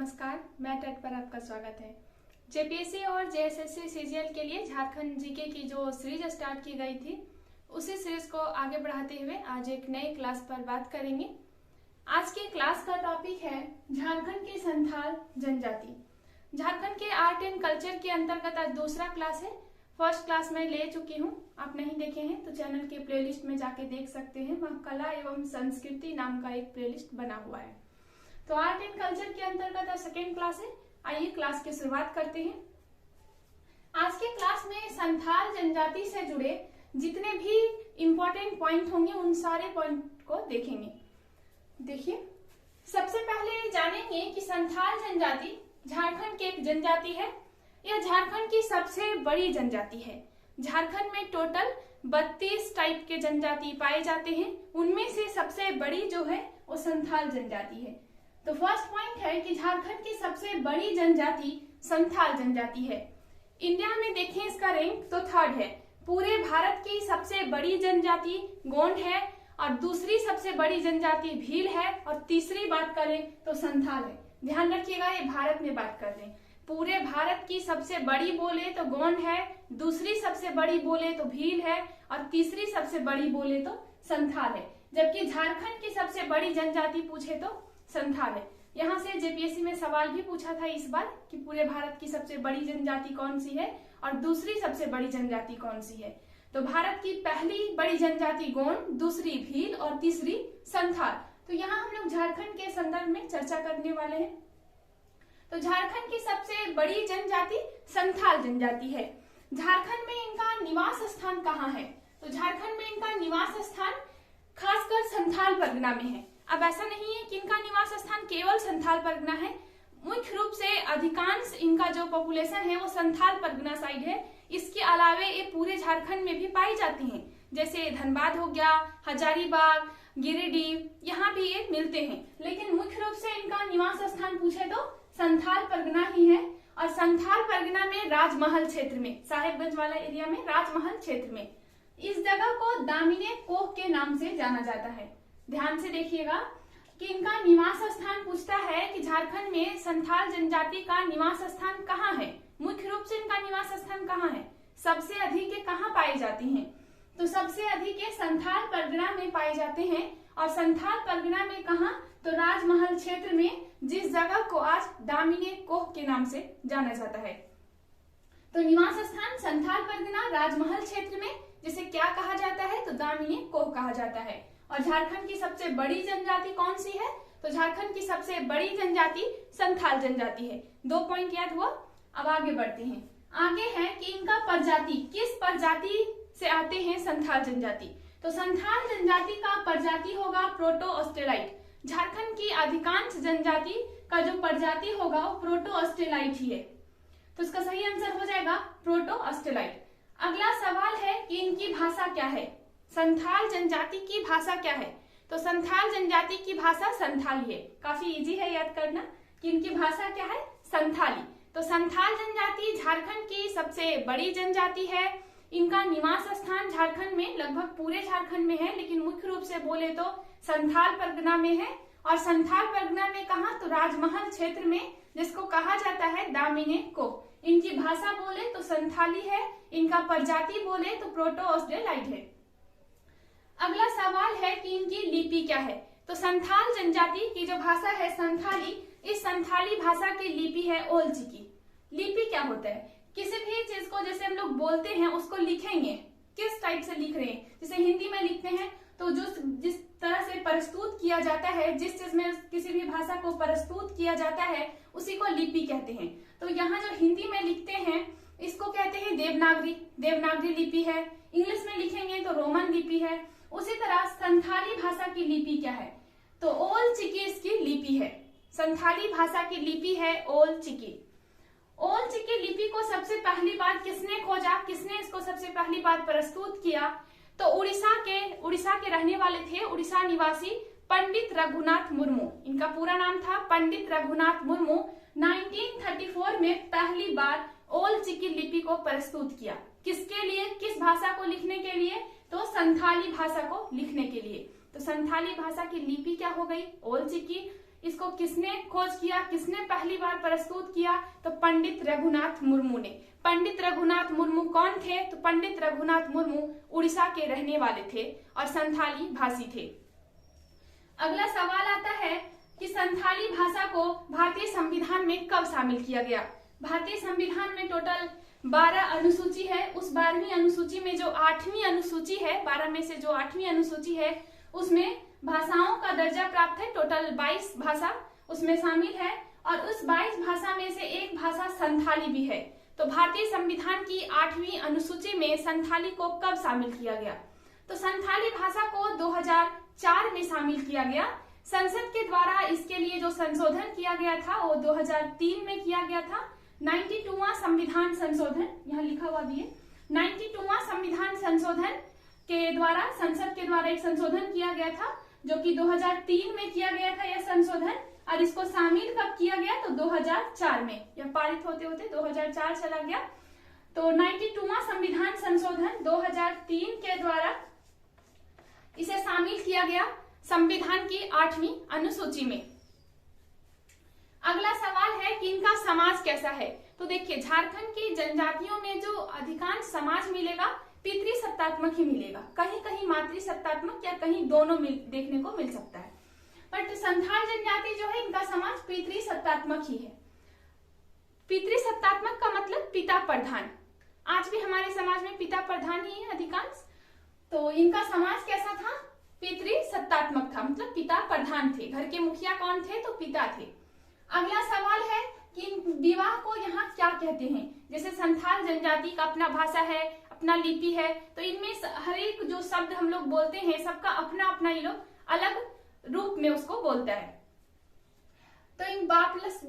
नमस्कार, मैं टेट पर आपका स्वागत है। जेपीएससी और जेएसएससी सीजीएल के लिए झारखंड जीके की जो सीरीज स्टार्ट की गई थी, उसी सीरीज को आगे बढ़ाते हुए आज एक नई क्लास पर बात करेंगे। आज की क्लास का टॉपिक है झारखंड की संथाल जनजाति। झारखंड के आर्ट एंड कल्चर के अंतर्गत आज दूसरा क्लास है। फर्स्ट क्लास में ले चुकी हूँ, आप नहीं देखे हैं तो चैनल के प्लेलिस्ट में जाके देख सकते हैं। वहाँ कला एवं संस्कृति नाम का एक प्लेलिस्ट बना हुआ है। तो आर्ट एंड कल्चर के अंतर्गत सेकेंड क्लास है। आइए क्लास की शुरुआत करते हैं। आज के क्लास में संथाल जनजाति से जुड़े जितने भी इम्पोर्टेंट पॉइंट होंगे उन सारे पॉइंट को देखेंगे। देखिए, सबसे पहले जानेंगे कि संथाल जनजाति झारखंड की एक जनजाति है। यह झारखंड की सबसे बड़ी जनजाति है। झारखंड में टोटल 32 टाइप के जनजाति पाए जाते हैं। उनमें से सबसे बड़ी जो है वो संथाल जनजाति है। तो फर्स्ट पॉइंट है कि झारखंड की सबसे बड़ी जनजाति संथाल जनजाति है। इंडिया में देखें इसका रैंक तो थर्ड है। पूरे भारत की सबसे बड़ी जनजाति गोंड है और दूसरी सबसे बड़ी जनजाति भील है और तीसरी बात करें तो संथाल है। ध्यान रखिएगा, ये भारत में बात कर रहे हैं। पूरे भारत की सबसे बड़ी बोले तो गोंड है, दूसरी सबसे बड़ी बोले तो भील है और तीसरी सबसे बड़ी बोले तो संथाल है। जबकि झारखंड की सबसे बड़ी जनजाति पूछे तो संथाल है। यहाँ से जेपीएससी में सवाल भी पूछा था इस बार कि पूरे भारत की सबसे बड़ी जनजाति कौन सी है और दूसरी सबसे बड़ी जनजाति कौन सी है। तो भारत की पहली बड़ी जनजाति गोंड, दूसरी भील और तीसरी संथाल। तो यहाँ हम लोग झारखंड के संदर्भ में चर्चा करने वाले हैं। तो झारखंड की सबसे बड़ी जनजाति संथाल जनजाति है। झारखंड में इनका निवास स्थान कहाँ है? तो झारखंड में इनका निवास स्थान खासकर संथाल परगना में है। अब ऐसा नहीं है कि इनका निवास स्थान केवल संथाल परगना है। मुख्य रूप से अधिकांश इनका जो पॉपुलेशन है वो संथाल परगना साइड है। इसके अलावे ये पूरे झारखंड में भी पाई जाती हैं, जैसे धनबाद हो गया, हजारीबाग, गिरिडीह, यहाँ भी ये मिलते हैं। लेकिन मुख्य रूप से इनका निवास स्थान पूछे तो संथाल परगना ही है। और संथाल परगना में राजमहल क्षेत्र में, साहेबगंज वाला एरिया में राजमहल क्षेत्र में इस जगह को दामिने कोह के नाम से जाना जाता है। ध्यान से देखिएगा कि इनका निवास स्थान पूछता है कि झारखंड में संथाल जनजाति का निवास स्थान कहाँ है। मुख्य रूप से इनका निवास स्थान कहाँ है, सबसे अधिक ये कहाँ पाई जाती हैं? तो सबसे अधिक ये संथाल परगना में पाए जाते हैं। और संथाल परगना में कहाँ? तो राजमहल क्षेत्र में, जिस जगह को आज दामिने कोह के नाम से जाना जाता है। तो निवास स्थान संथाल परगना राजमहल क्षेत्र में, जिसे क्या कहा जाता है? तो दामिने कोह कहा जाता है। और झारखंड की सबसे बड़ी जनजाति कौन सी है? तो झारखंड की सबसे बड़ी जनजाति संथाल जनजाति है। 2 पॉइंट याद हुआ। अब आगे बढ़ते हैं। आगे है कि इनका प्रजाति, किस प्रजाति से आते हैं संथाल जनजाति? तो संथाल जनजाति का प्रजाति होगा प्रोटो ऑस्ट्रेलाइट। झारखंड की अधिकांश जनजाति का जो प्रजाति होगा वो प्रोटो ऑस्ट्रेलाइट ही है। तो इसका सही आंसर हो जाएगा प्रोटो ऑस्ट्रेलाइट। अगला सवाल है कि इनकी भाषा क्या है? संथाल जनजाति की भाषा क्या है? तो संथाल जनजाति की भाषा संथाली है। काफी इजी है याद करना कि इनकी भाषा क्या है, संथाली। तो संथाल जनजाति झारखंड की सबसे बड़ी जनजाति है। इनका निवास स्थान झारखंड में लगभग पूरे झारखंड में है, लेकिन मुख्य रूप से बोले तो संथाल परगना में है। और संथाल परगना में कहा? तो राजमहल क्षेत्र में, जिसको कहा जाता है दामिने कोह। इनकी भाषा बोले तो संथाली है, इनका प्रजाति बोले तो प्रोटो ऑस्ट्रेलाइट है। अगला सवाल है कि इनकी लिपि क्या है? तो संथाल जनजाति की जो भाषा है संथाली, इस संथाली भाषा की लिपि है ओल चिकी। लिपि क्या होता है? किसी भी चीज को जैसे हम लोग बोलते हैं उसको लिखेंगे, किस टाइप से लिख रहे हैं? जैसे हिंदी में लिखते हैं तो जिस तरह से प्रस्तुत किया जाता है, जिस चीज में किसी भी भाषा को प्रस्तुत किया जाता है उसी को लिपि कहते हैं। तो यहाँ जो हिंदी में लिखते हैं इसको कहते हैं देवनागरी, देवनागरी लिपि है। इंग्लिश में लिखेंगे तो रोमन लिपि है। उसी तरह संथाली भाषा की लिपि क्या है? तो ओल चिकी इसकी लिपि है। संथाली भाषा की लिपि है ओल चिकी। ओल चिकी लिपि को सबसे पहली बार किसने खोजा, किसने इसको सबसे पहली बार प्रस्तुत किया? तो उड़ीसा के रहने वाले थे, उड़ीसा निवासी पंडित रघुनाथ मुर्मू। इनका पूरा नाम था पंडित रघुनाथ मुर्मू। 1934 में पहली बार ओल चिकी लिपि को प्रस्तुत किया। किसके लिए, किस भाषा को लिखने के लिए? तो संथाली भाषा को लिखने के लिए। तो संथाली भाषा की लिपि क्या हो गई? ओल चिकी। इसको किसने खोज किया, किसने पहली बार प्रस्तुत किया? तो पंडित रघुनाथ मुर्मू ने। पंडित रघुनाथ मुर्मू कौन थे? तो पंडित रघुनाथ मुर्मू उड़ीसा के रहने वाले थे और संथाली भाषी थे। अगला सवाल आता है कि संथाली भाषा को भारतीय संविधान में कब शामिल किया गया? भारतीय संविधान में टोटल 12 अनुसूची है। उस 12वीं अनुसूची में जो 8वीं अनुसूची है, 12 में से जो 8वीं अनुसूची है उसमें भाषाओं का दर्जा प्राप्त है। टोटल 22 भाषा उसमें शामिल है और उस 22 भाषा में से एक भाषा संथाली भी है। तो भारतीय संविधान की 8वीं अनुसूची में संथाली को कब शामिल किया गया? तो संथाली भाषा को 2004 में शामिल किया गया। संसद के द्वारा इसके लिए जो संशोधन किया गया था वो 2003 में किया गया था। 92वां संविधान संशोधन, यहाँ लिखा हुआ भी है, 92वां संविधान संशोधन के द्वारा संसद के द्वारा एक संशोधन किया गया था जो कि 2003 में किया गया था यह संशोधन। और इसको शामिल कब किया गया? तो 2004 में। यह पारित होते होते 2004 चला गया। तो 92वां संविधान संशोधन 2003 के द्वारा इसे शामिल किया गया संविधान की 8वीं अनुसूची में। अगला सवाल है कि इनका समाज कैसा है? तो देखिए, झारखंड की जनजातियों में जो अधिकांश समाज मिलेगा पितृसत्तात्मक ही मिलेगा, कहीं कहीं मातृसत्तात्मक या कहीं दोनों देखने को मिल सकता है। बट संथाल जनजाति जो है इनका समाज पितृसत्तात्मक ही है। पितृसत्तात्मक का मतलब पिता प्रधान। आज भी हमारे समाज में पिता प्रधान ही है अधिकांश। तो इनका समाज कैसा था? पितृसत्तात्मक था, मतलब पिता प्रधान थे। घर के मुखिया कौन थे? तो पिता थे। अगला सवाल है कि विवाह को यहाँ क्या कहते हैं? जैसे संथाल जनजाति का अपना भाषा है, अपना लिपि है, तो इनमें हर एक जो शब्द हम लोग बोलते हैं सबका अपना अपना ये लोग अलग रूप में उसको बोलता है। तो इन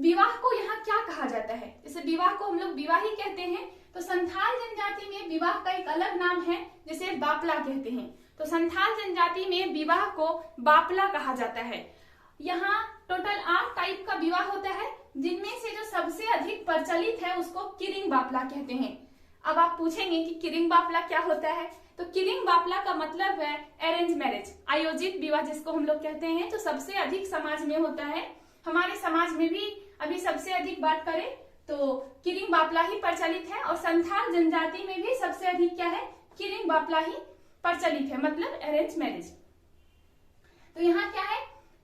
विवाह को यहाँ क्या कहा जाता है? जैसे विवाह को हम लोग विवाह ही कहते हैं, तो संथाल जनजाति में विवाह का एक अलग नाम है जिसे बापला कहते हैं। तो संथाल जनजाति में विवाह को बापला कहा जाता है। यहाँ टोटल 8 टाइप का विवाह होता है, जिनमें से जो सबसे अधिक प्रचलित है उसको किरिंग बापला कहते हैं। अब आप पूछेंगे कि किरिंग बापला क्या होता है? तो किरिंग बापला का मतलब है अरेंज मैरिज, आयोजित विवाह जिसको हम लोग कहते हैं। तो सबसे अधिक समाज में होता है, हमारे समाज में भी अभी सबसे अधिक बात करें तो किरिंग बापला ही प्रचलित है। और संथाल जनजाति में भी सबसे अधिक क्या है? किरिंग बापला ही प्रचलित है, मतलब अरेंज मैरिज। तो यहाँ क्या है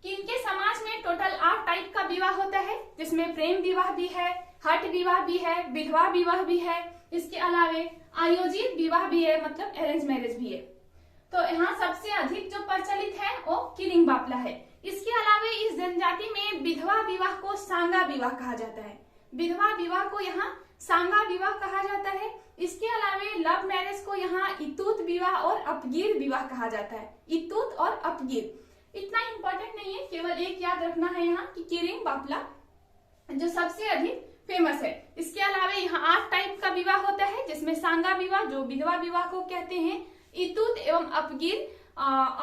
कि इनके समाज में टोटल 8 टाइप का विवाह होता है, जिसमें प्रेम विवाह भी है, हठ विवाह भी है, विधवा विवाह भी है, इसके अलावे आयोजित विवाह भी है, मतलब अरेंज मैरिज भी है। तो यहाँ सबसे अधिक जो प्रचलित है वो किरिंग बापला है। इसके अलावे इस जनजाति में विधवा विवाह को सांगा विवाह कहा जाता है। विधवा विवाह को यहाँ सांगा विवाह कहा जाता है। इसके अलावे लव मैरिज को यहाँ इतूत विवाह और अपगीर विवाह कहा जाता है। इतूत और अपगीर इतना इंपॉर्टेंट नहीं है, केवल एक याद रखना है यहाँ कि किरिंग बापला जो सबसे अधिक फेमस है। इसके अलावा यहाँ 8 टाइप का विवाह होता है, जिसमें सांगा विवाह जो विधवा विवाह को कहते हैं, इतूत एवं अपगीर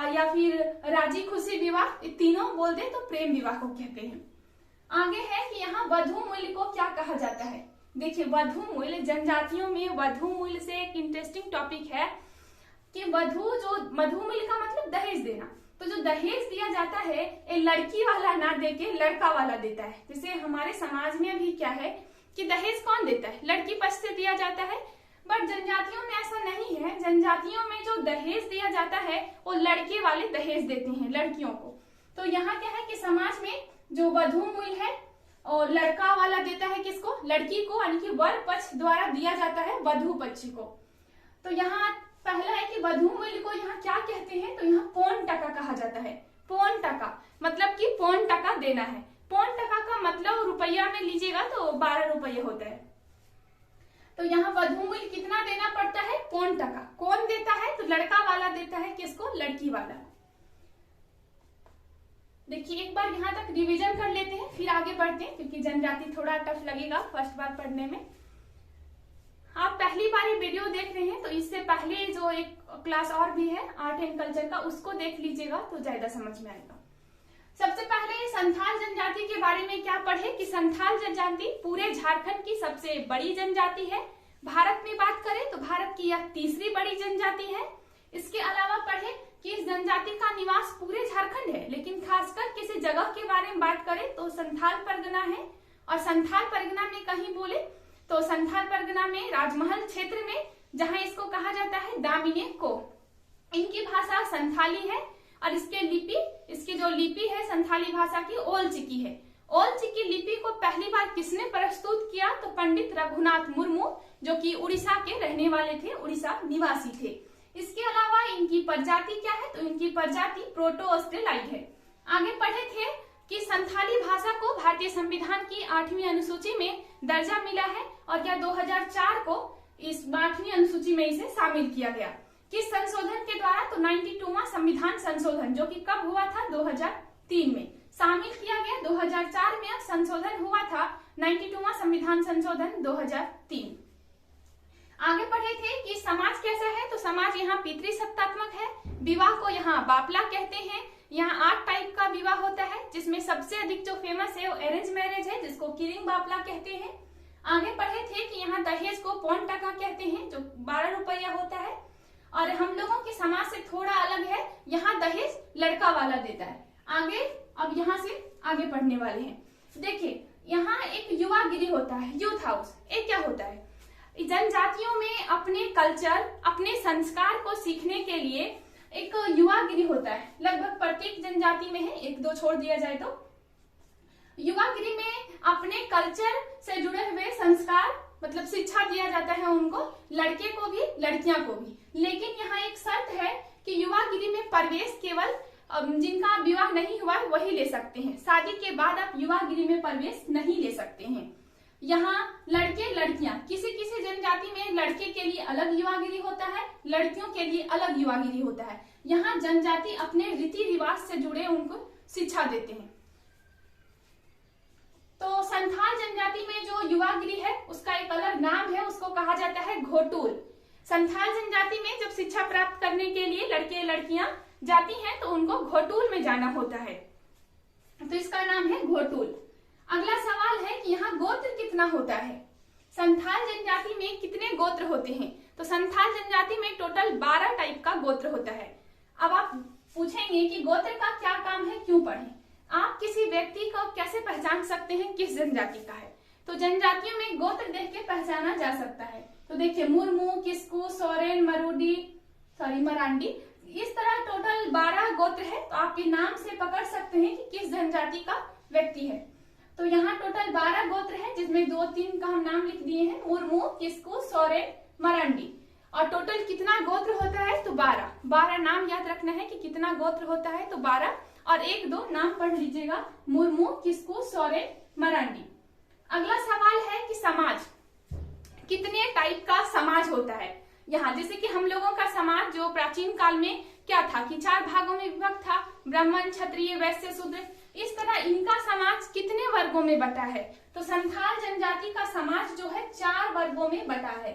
या फिर राजी खुशी विवाह, तीनों बोल दे तो प्रेम विवाह को कहते हैं। आगे है कि यहाँ वधू मूल्य को क्या कहा जाता है? देखिए, वधू मूल्य जनजातियों में वधू मूल्य से एक इंटरेस्टिंग टॉपिक है कि वधू मूल्य का मतलब दहेज देना। तो जो दहेज दिया जाता है ये लड़की वाला ना देके लड़का वाला देता है। जैसे हमारे समाज में अभी क्या है कि दहेज कौन देता है? लड़की पक्ष से दिया जाता है। बट जनजातियों में ऐसा नहीं है। जनजातियों में जो दहेज दिया जाता है वो लड़के वाले दहेज देते हैं लड़कियों को। तो यहाँ क्या है कि समाज में जो वधू मूल्य है और लड़का वाला देता है किसको? लड़की को, यानी कि वर पक्ष द्वारा दिया जाता है वधू पक्ष को। तो यहाँ पहला है कि वधू मूल्य को यहाँ क्या कहते हैं? तो यहाँ पौन टका कहा जाता है। पौन टका मतलब कि पौन टका देना है। पौन टका का मतलब रुपया में लीजिएगा तो 12 रुपये होता है। तो यहाँ वधू मूल्य कितना देना पड़ता है? पौन टका। कौन देता है? तो लड़का वाला देता है किसको? लड़की वाला। देखिए, एक बार यहाँ तक रिवीजन कर लेते हैं, फिर आगे बढ़ते हैं, क्योंकि जनजाति थोड़ा टफ लगेगा फर्स्ट बार पढ़ने में। आप पहली बार ये वीडियो देख रहे हैं तो इससे पहले जो एक क्लास और भी है आर्ट एंड कल्चर का, उसको देख लीजिएगा तो ज्यादा समझ में आएगा। सबसे पहले संथाल जनजाति के बारे में क्या पढ़े कि संथाल जनजाति पूरे झारखंड की सबसे बड़ी जनजाति है। भारत में बात करें तो भारत की यह तीसरी बड़ी जनजाति है। इसके अलावा पढ़े कि इस जनजाति का निवास पूरे झारखंड है, लेकिन खासकर किसी जगह के बारे में बात करें तो संथाल परगना है। और संथाल परगना में कहीं बोले तो संथाल परगना में राजमहल क्षेत्र में, जहां इसको कहा जाता है दामिने को। इनकी भाषा संथाली है और इसकी जो लिपि है संथाली भाषा की ओल चिकी है। ओल चिकी लिपि को पहली बार किसने प्रस्तुत किया तो पंडित रघुनाथ मुर्मू, जो कि उड़ीसा के रहने वाले थे, उड़ीसा निवासी थे। इसके अलावा इनकी प्रजाति क्या है तो इनकी प्रजाति प्रोटो ऑस्ट्रेलाइड है। आगे पढ़े थे कि संथाली भाषा को भारतीय संविधान की 8वीं अनुसूची में दर्जा मिला है और क्या 2004 को इस 8वीं अनुसूची में इसे शामिल किया गया। किस संशोधन के द्वारा तो 92वां संविधान संशोधन, जो कि कब हुआ था 2003 में शामिल किया गया। 2004 में संशोधन हुआ था 92वां संविधान संशोधन 2003। आगे पढ़े थे कि समाज कैसा है तो समाज यहाँ पितृसत्तात्मक है। विवाह को यहाँ बापला कहते हैं। यहाँ 8 टाइप का विवाह होता है, जिसमें सबसे अधिक जो फेमस है वो अरेंज मैरिज है, जिसको किरिंग बापला कहते हैं। आगे पढ़े थे कि यहाँ दहेज को पौन टका कहते हैं, जो 12 रुपया होता है। और हम लोगों के समाज से थोड़ा अलग है, यहाँ दहेज लड़का वाला देता है। आगे अब यहाँ से आगे पढ़ने वाले हैं। देखिए यहाँ एक युवा गिरी होता है, यूथ हाउस। एक क्या होता है, जनजातियों में अपने कल्चर, अपने संस्कार को सीखने के लिए एक युवा गिरी होता है। लगभग प्रत्येक जनजाति में है, 1-2 छोड़ दिया जाए तो। युवा गिरी में अपने कल्चर से जुड़े हुए संस्कार मतलब शिक्षा दिया जाता है उनको, लड़के को भी लड़कियां को भी। लेकिन यहाँ एक शर्त है कि युवा गिरी में प्रवेश केवल जिनका विवाह नहीं हुआ वही ले सकते हैं। शादी के बाद आप युवा गिरी में प्रवेश नहीं ले सकते हैं। यहाँ लड़के लड़कियां, किसी किसी जनजाति में लड़के के लिए अलग युवा गिरी होता है, लड़कियों के लिए अलग युवा गिरी होता है। यहाँ जनजाति अपने रीति रिवाज से जुड़े उनको शिक्षा देते हैं। तो संथाल जनजाति में जो युवा गिरी है उसका एक अलग नाम है, उसको कहा जाता है घोटूल। संथाल जनजाति में जब शिक्षा प्राप्त करने के लिए लड़के लड़कियां जाती हैं तो उनको घोटूल में जाना होता है, तो इसका नाम है घोटूल। अगला सवाल है कि यहाँ गोत्र कितना होता है। संथाल जनजाति में कितने गोत्र होते हैं तो संथाल जनजाति में टोटल 12 टाइप का गोत्र होता है। अब आप पूछेंगे कि गोत्र का क्या काम है, क्यों पढ़ें। आप किसी व्यक्ति को कैसे पहचान सकते हैं किस जनजाति का है, तो जनजातियों में गोत्र देख के पहचाना जा सकता है। तो देखिए मुर्मू, किस्कू, सोरेन, मरांडी, इस तरह टोटल 12 गोत्र है। तो आप ये नाम से पकड़ सकते हैं कि किस जनजाति का व्यक्ति है। तो यहाँ टोटल 12 गोत्र है, जिसमें 2-3 का हम नाम लिख दिए हैं, मुर्मू, किस्कू, सोरेन, मरांडी। और टोटल कितना गोत्र होता है तो 12 नाम याद रखना है कि कितना गोत्र होता है तो 12, और 1-2 नाम पढ़ लीजिएगा, मुर्मू, किस्कू, सोरेन, मरांडी। अगला सवाल है कि समाज, कितने टाइप का समाज होता है। यहाँ जैसे कि हम लोगों का समाज जो प्राचीन काल में क्या था कि 4 भागों में विभक्त था, ब्राह्मण, क्षत्रिय, वैश्य, शूद्र। इस तरह इनका समाज कितने वर्गों में बटा है तो संथाल जनजाति का समाज जो है 4 वर्गों में बटा है।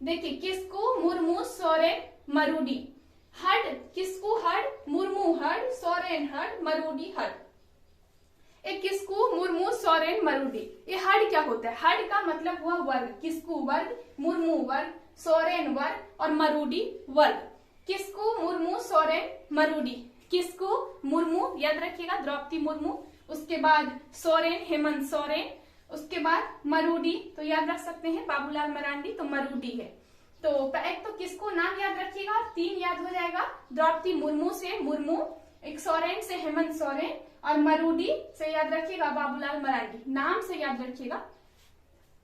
देखिए किस्कू, मुर्मू, सोरेन, मरूडी। हड, किस्कू हड, मुर्मू हड, सोरेन हड, मरूडी हड। एक किस्कू, मुर्मू, सोरेन, मरूडी, ये हड क्या होता है। हड का मतलब हुआ वर्ग, किस्कू वर्ग, मुर्मू वर्ग, सोरेन वर्ग और मरूडी वर्ग। किस्कू, मुर्मू, सोरेन, मरूडी। किस्कू, मुर्मू याद रखिएगा द्रौपदी मुर्मू, उसके बाद सोरेन हेमंत सोरेन, उसके बाद मरूडी तो याद रख सकते हैं बाबूलाल मरांडी, तो मरूडी है। तो एक तो किसको नाम याद रखिएगा, 3 याद हो जाएगा, द्रौपदी मुर्मू से मुर्मू, एक सोरेन से हेमंत सोरेन और मरूडी से याद रखिएगा बाबूलाल मरांडी, नाम से याद रखिएगा।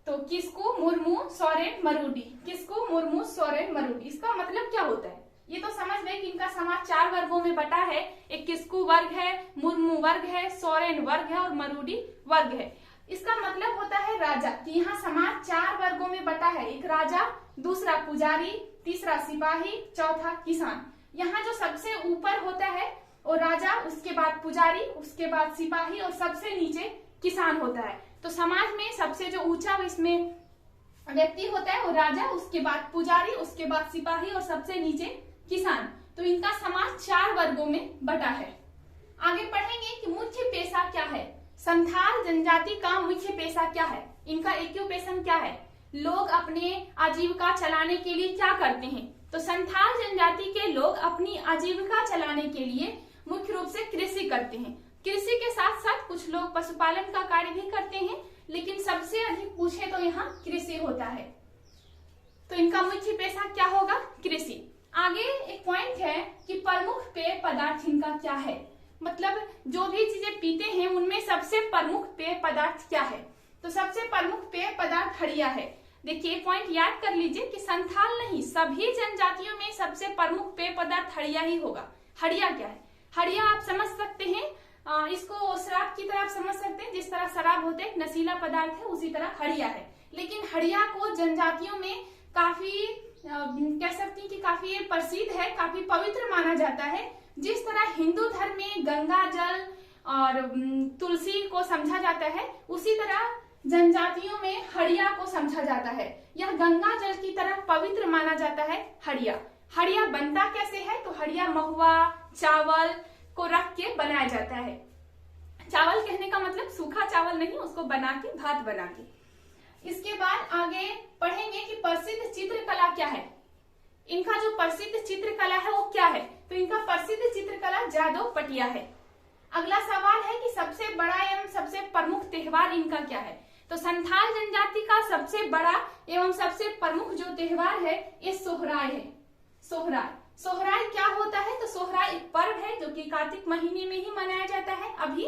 तो किस्कू, मुर्मू, सोरेन, मरूडी, किस्कू, मुर्मू, सोरेन, मरूडी, इसका मतलब क्या होता है ये तो समझ गए कि इनका समाज 4 वर्गों में बटा है। एक किस्कू वर्ग है, मुर्मू वर्ग है, सोरेन वर्ग है और मरूडी वर्ग है। इसका मतलब होता है राजा, कि यहाँ समाज 4 वर्गों में बटा है। एक राजा, दूसरा पुजारी, तीसरा सिपाही, चौथा किसान। यहाँ जो सबसे ऊपर होता है वो राजा, उसके बाद पुजारी, उसके बाद सिपाही और सबसे नीचे किसान होता है। तो समाज में सबसे जो ऊंचा इसमें व्यक्ति होता है वो राजा, उसके बाद पुजारी, उसके बाद सिपाही और सबसे नीचे किसान। तो इनका समाज 4 वर्गों में बटा है। आगे पढ़ेंगे कि मुख्य पेशा क्या है। संथाल जनजाति का मुख्य पेशा क्या है, इनका ऑक्यूपेशन क्या है, लोग अपने आजीविका चलाने के लिए क्या करते हैं। तो संथाल जनजाति के लोग अपनी आजीविका चलाने के लिए मुख्य रूप से कृषि करते हैं। कृषि के साथ साथ कुछ लोग पशुपालन का कार्य भी करते हैं, लेकिन सबसे अधिक पूछे तो यहाँ कृषि होता है। तो इनका मुख्य पेशा क्या होगा? कृषि। आगे एक पॉइंट है कि प्रमुख पेय पदार्थ इनका क्या है, मतलब जो भी चीजें पीते हैं उनमें सबसे प्रमुख पेय पदार्थ क्या है? तो सबसे प्रमुख पेय पदार्थ हड़िया है। देखिए पॉइंट याद कर लीजिए कि संथाल नहीं, सभी जनजातियों में सबसे प्रमुख पेय पदार्थ हड़िया ही होगा। हड़िया क्या है? हड़िया आप समझ सकते हैं, इसको शराब की तरह आप समझ सकते हैं। जिस तरह शराब होता है एक नशीला पदार्थ है, उसी तरह हड़िया है। लेकिन हड़िया को जनजातियों में काफी कह सकती हैं कि काफी प्रसिद्ध है, काफी पवित्र माना जाता है। जिस तरह हिंदू धर्म में गंगा जल और तुलसी को समझा जाता है, उसी तरह जनजातियों में हड़िया को समझा जाता है। यह गंगा जल की तरह पवित्र माना जाता है हड़िया। हड़िया बनता कैसे है? तो हड़िया महुआ चावल को रख के बनाया जाता है। चावल कहने का मतलब सूखा चावल नहीं, उसको बना के भात बना के। इसके बाद आगे पढ़ेंगे कि प्रसिद्ध चित्रकला क्या है। इनका जो प्रसिद्ध चित्रकला है वो क्या है? तो इनका प्रसिद्ध चित्रकला जादव पटिया है। अगला सवाल है कि सबसे बड़ा एवं सबसे प्रमुख त्योहार इनका क्या है? तो संथाल जनजाति का सबसे बड़ा एवं सबसे प्रमुख जो त्योहार है ये सोहराय है। सोहराय सोहराय क्या होता है? तो सोहराय एक पर्व है जो कि कार्तिक महीने में ही मनाया जाता है। अभी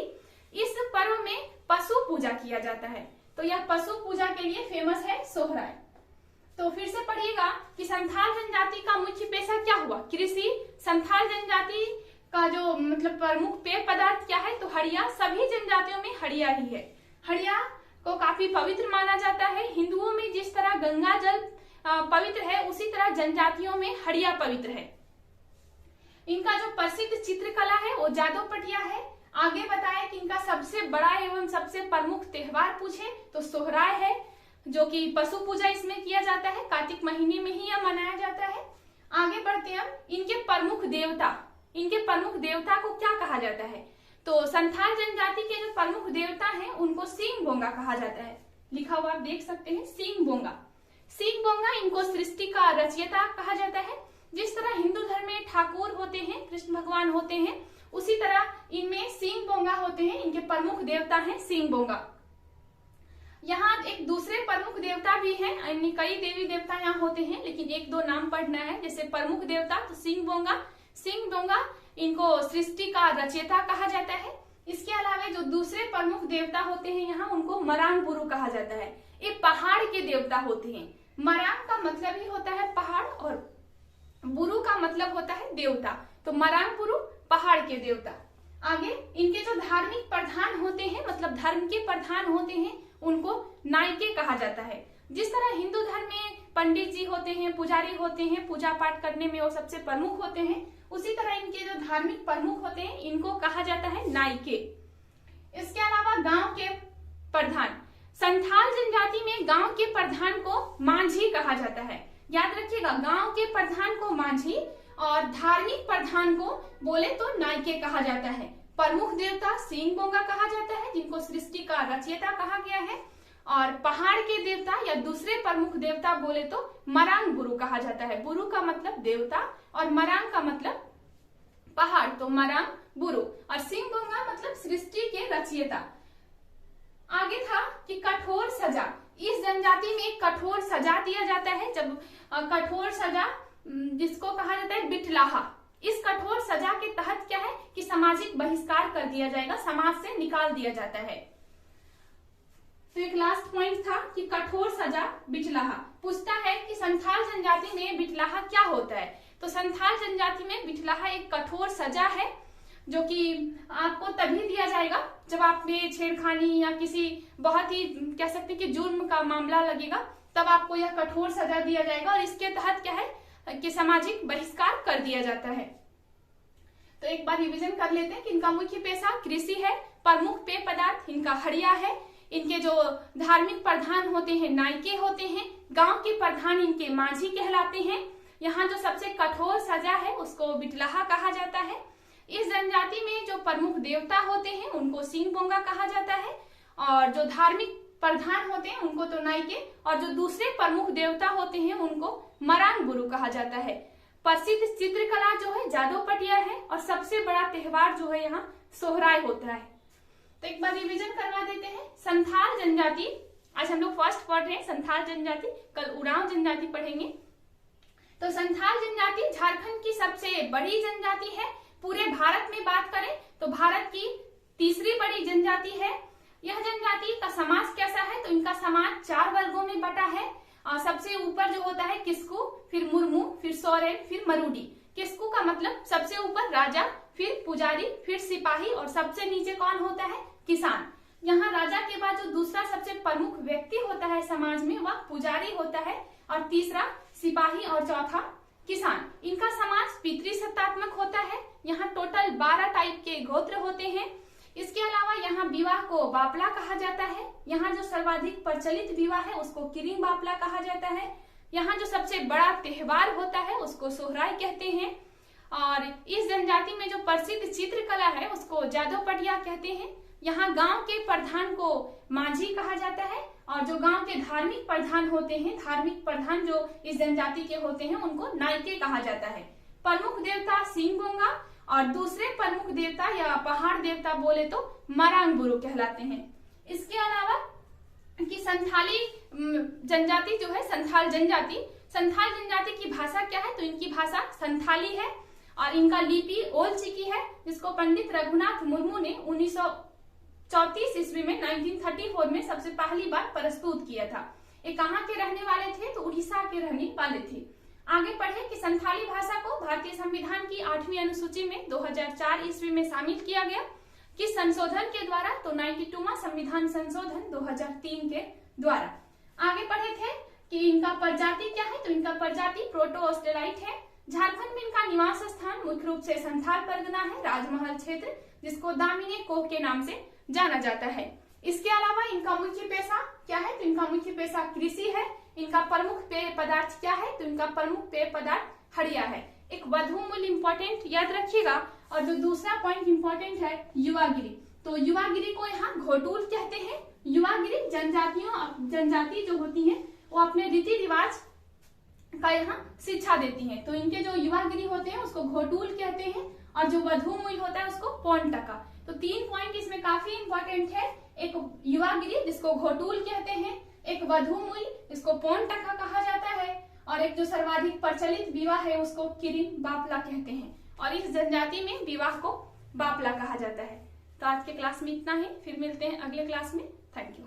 इस पर्व में पशु पूजा किया जाता है, तो यह पशु पूजा के लिए फेमस है सोहराय। तो फिर से पढ़िएगा कि संथाल जनजाति का मुख्य पेशा क्या हुआ? कृषि। संथाल जनजाति का जो मतलब प्रमुख पेय पदार्थ क्या है? तो हड़िया। सभी जनजातियों में हड़िया ही है। हड़िया को काफी पवित्र माना जाता है। हिंदुओं में जिस तरह गंगा जल पवित्र है, उसी तरह जनजातियों में हड़िया पवित्र है। इनका जो प्रसिद्ध चित्रकला है वो जादव पटिया है। आगे बताया कि इनका सबसे बड़ा एवं सबसे प्रमुख त्योहार पूछे तो सोहराय है, जो कि पशु पूजा इसमें किया जाता है। कार्तिक महीने में ही यह मनाया जाता है। आगे बढ़ते हम इनके प्रमुख देवता। इनके प्रमुख देवता को क्या कहा जाता है? तो संथाल जनजाति के जो प्रमुख देवता हैं उनको सिंह बोंगा कहा जाता है। लिखा हुआ आप देख सकते हैं सिंह बोंगा। सिंह बोंगा इनको सृष्टि का रचयिता कहा जाता है। जिस तरह हिंदू धर्म में ठाकुर होते हैं, कृष्ण भगवान होते हैं, उसी तरह इनमें सिंह बोंगा होते हैं। इनके प्रमुख देवता हैं सिंह बोंगा। यहाँ एक दूसरे प्रमुख देवता भी हैं, कई देवी देवता यहाँ होते हैं, लेकिन एक दो नाम पढ़ना है। जैसे प्रमुख देवता तो सिंह बोंगा। सिंह बोंगा इनको सृष्टि का रचयिता कहा जाता है। इसके अलावा जो दूसरे प्रमुख देवता होते हैं यहाँ, उनको मरांग बुरु कहा जाता है। ये पहाड़ के देवता होते हैं। मरांग का मतलब ही होता है पहाड़ और बुरु का मतलब होता है देवता। तो मरांग बुरु पहाड़ के देवता। आगे इनके जो धार्मिक प्रधान होते हैं, मतलब धर्म के प्रधान होते हैं, उनको नायके कहा जाता है। जिस तरह हिंदू धर्म में पंडित जी होते हैं, पुजारी होते हैं, पूजा पाठ करने में वो सबसे प्रमुख होते हैं, उसी तरह इनके जो धार्मिक प्रमुख होते हैं इनको कहा जाता है नायके। इसके अलावा गांव के प्रधान। संथाल जनजाति में गांव के प्रधान को मांझी कहा जाता है। याद रखिएगा, गांव के प्रधान को मांझी और धार्मिक प्रधान को बोले तो नायके कहा जाता है। प्रमुख देवता सिंह बोंगा कहा जाता है, जिनको सृष्टि का रचयिता कहा गया है। और पहाड़ के देवता या दूसरे प्रमुख देवता बोले तो मरांग बुरु कहा जाता है। बुरु का मतलब देवता और मरांग का मतलब पहाड़, तो मरांग बुरु। और सिंह बोंगा मतलब सृष्टि के रचयिता। आगे था कि कठोर सजा। इस जनजाति में कठोर सजा दिया जाता है। जब कठोर सजा जिसको कहा जाता है बिटलाहा। इस कठोर सजा के तहत क्या है कि सामाजिक बहिष्कार कर दिया जाएगा, समाज से निकाल दिया जाता है। तो एक लास्ट पॉइंट था कि कठोर सजा बिटलाहा। पूछता है कि संथाल जनजाति में बिटलाहा क्या होता है? तो संथाल जनजाति में बिटलाहा एक कठोर सजा है, जो कि आपको तभी दिया जाएगा जब आप में छेड़खानी या किसी बहुत ही कह सकते कि जुर्म का मामला लगेगा, तब आपको यह कठोर सजा दिया जाएगा। और इसके तहत क्या है कि सामाजिक बहिष्कार कर दिया जाता है। तो एक बार रिवीजन कर लेते हैं कि इनका मुख्य पेशा कृषि है। प्रमुख पेय पदार्थ इनका हड़िया है। इनके जो धार्मिक प्रधान होते हैं नायके होते हैं। गांव के प्रधान इनके मांझी कहलाते हैं। यहाँ जो सबसे कठोर सजा है उसको बिटलाहा कहा जाता है। इस जनजाति में जो प्रमुख देवता होते हैं उनको सिंह बोंगा कहा जाता है। और जो धार्मिक प्रधान होते हैं उनको तो नाइके, और जो दूसरे प्रमुख देवता होते हैं उनको मरांग गुरु कहा जाता है। प्रसिद्ध चित्रकला जो है जादव पटिया है, और सबसे बड़ा त्योहार जो है यहाँ सोहराय होता है। तो एक बार रिवीजन करवा देते हैं। संथाल जनजाति, आज हम लोग फर्स्ट पढ़ रहे हैं संथाल जनजाति, कल उरांव जनजाति पढ़ेंगे। तो संथाल जनजाति झारखंड की सबसे बड़ी जनजाति है। पूरे भारत में बात करें तो भारत की तीसरी बड़ी जनजाति है। यह जनजाति का समाज कैसा है, तो इनका समाज 4 वर्गों में बटा है। और सबसे ऊपर जो होता है किस्कू, फिर मुर्मू, फिर सोरेन, फिर मरूडी। किस्कू का मतलब सबसे ऊपर राजा, फिर पुजारी, फिर सिपाही, और सबसे नीचे कौन होता है, किसान। यहाँ राजा के बाद जो दूसरा सबसे प्रमुख व्यक्ति होता है समाज में वह पुजारी होता है, और तीसरा सिपाही, और चौथा किसान। इनका समाज पितृसत्तात्मक होता है। यहाँ टोटल 12 टाइप के गोत्र होते हैं। इसके अलावा यहाँ विवाह को बापला कहा जाता है। यहाँ जो सर्वाधिक प्रचलित विवाह है उसको किरिंग बापला कहा जाता है। यहाँ जो सबसे बड़ा त्योहार होता है उसको सोहराय कहते हैं। और इस जनजाति में जो प्रसिद्ध चित्रकला है उसको जादव पटिया कहते हैं। यहाँ गांव के प्रधान को माझी कहा जाता है, और जो गांव के धार्मिक प्रधान होते हैं, धार्मिक प्रधान जो इस जनजाति के होते हैं उनको नाइके कहा जाता है। प्रमुख देवता सिंगोंगा, और दूसरे प्रमुख देवता या पहाड़ देवता बोले तो मरांग गुरु कहलाते हैं। इसके अलावा कि संथाली जनजाति जो है संथाल जनजाति की भाषा क्या है, तो इनकी भाषा संथाली है, और इनका लिपि ओल चिकी है, जिसको पंडित रघुनाथ मुर्मू ने 1934 ईस्वी में 1934 में सबसे पहली बार प्रस्तुत किया था। ये कहाँ के रहने वाले थे, तो उड़ीसा के रहने वाले थे। आगे पढ़े कि संथाली भाषा को भारतीय संविधान की 8वीं अनुसूची में 2004 ईस्वी में शामिल किया गया। किस संशोधन के द्वारा, तो 92वां संविधान संशोधन 2003 के द्वारा। आगे पढ़े थे कि इनका प्रजाति क्या है, तो इनका प्रजाति प्रोटो ऑस्ट्रेलाइट है। झारखंड में इनका निवास स्थान मुख्य रूप से संथाल परगना है, राजमहल क्षेत्र, जिसको दामिनी कोह के नाम से जाना जाता है। इसके अलावा इनका मुख्य पेशा क्या है, तो इनका मुख्य पेशा कृषि है। इनका प्रमुख पेय पदार्थ क्या है, तो इनका प्रमुख पेय पदार्थ हड़िया है। एक वधु मूल इंपॉर्टेंट याद रखिएगा। और जो दूसरा पॉइंट इंपॉर्टेंट है युवागिरी, तो युवागिरी को यहाँ घोटूल कहते हैं। युवागिरी जनजाति जो होती है वो अपने रीति रिवाज का यहाँ शिक्षा देती है, तो इनके जो युवागिरी होते हैं उसको घोटूल कहते हैं, और जो वधु मूल होता है उसको पौन टका। तो 3 पॉइंट इसमें काफी इंपॉर्टेंट है। एक युवागिरी जिसको घोटूल कहते हैं, एक वधु मूल इसको पौन टका कहा जाता है, और एक जो सर्वाधिक प्रचलित विवाह है उसको किरिंग बापला कहते हैं, और इस जनजाति में विवाह को बापला कहा जाता है। तो आज के क्लास में इतना ही, फिर मिलते हैं अगले क्लास में। Thank you.